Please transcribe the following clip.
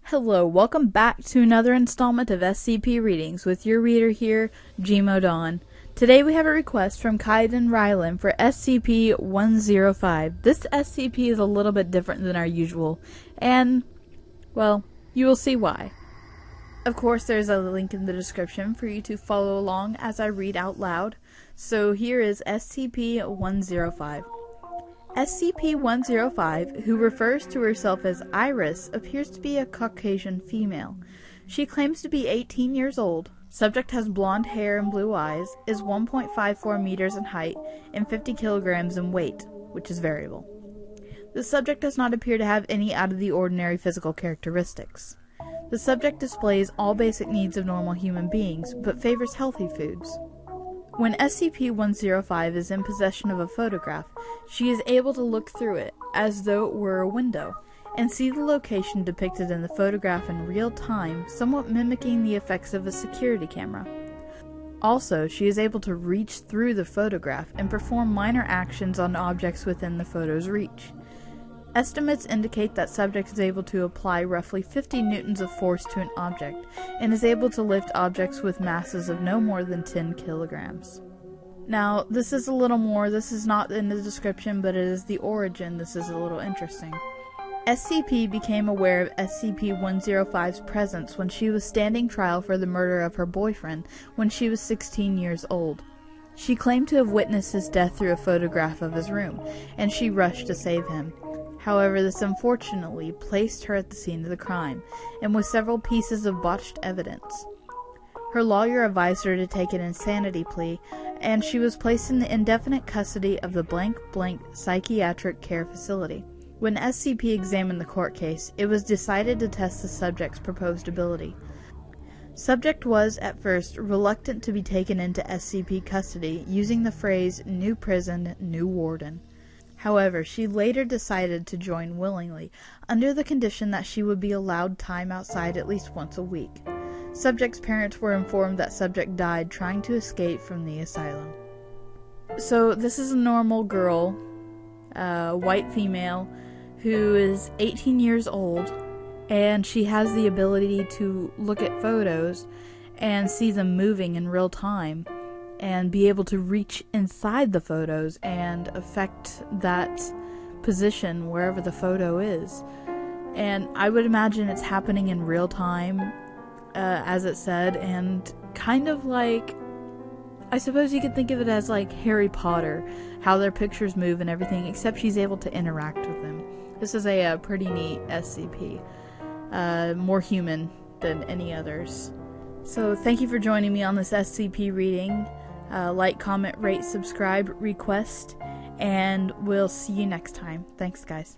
Hello, welcome back to another installment of SCP Readings with your reader here, Gmo Dawn. Today we have a request from kydrenrylen for SCP-105. This SCP is a little bit different than our usual, and, well, you will see why. Of course, there's a link in the description for you to follow along as I read out loud. So here is SCP-105. SCP-105, who refers to herself as Iris, appears to be a Caucasian female. She claims to be 18 years old. Subject has blonde hair and blue eyes, is 1.54 meters in height, and 50 kilograms in weight, which is variable. The subject does not appear to have any out-of-the-ordinary physical characteristics. The subject displays all basic needs of normal human beings, but favors healthy foods. When SCP-105 is in possession of a photograph, she is able to look through it, as though it were a window, and see the location depicted in the photograph in real time, somewhat mimicking the effects of a security camera. Also, she is able to reach through the photograph and perform minor actions on objects within the photo's reach. Estimates indicate that subject is able to apply roughly 50 newtons of force to an object, and is able to lift objects with masses of no more than 10 kilograms. Now, this is a little more, this is not in the description, but it is the origin. This is a little interesting. SCP became aware of SCP-105's presence when she was standing trial for the murder of her boyfriend when she was 16 years old. She claimed to have witnessed his death through a photograph of his room, and she rushed to save him. However, this unfortunately placed her at the scene of the crime, and with several pieces of botched evidence. Her lawyer advised her to take an insanity plea, and she was placed in the indefinite custody of the blank psychiatric care facility. When SCP examined the court case, it was decided to test the subject's proposed ability. Subject was, at first, reluctant to be taken into SCP custody, using the phrase, "new prison, new warden." However, she later decided to join willingly, under the condition that she would be allowed time outside at least once a week. Subject's parents were informed that subject died trying to escape from the asylum. So this is a normal girl, white female, who is 18 years old, and she has the ability to look at photos and see them moving in real time, and be able to reach inside the photos and affect that position wherever the photo is. And I would imagine it's happening in real time, as it said, and kind of like, I suppose you could think of it as like Harry Potter, how their pictures move and everything, except she's able to interact with them. This is a pretty neat SCP, more human than any others. So thank you for joining me on this SCP reading. Like, comment, rate, subscribe, request, and we'll see you next time. Thanks, guys.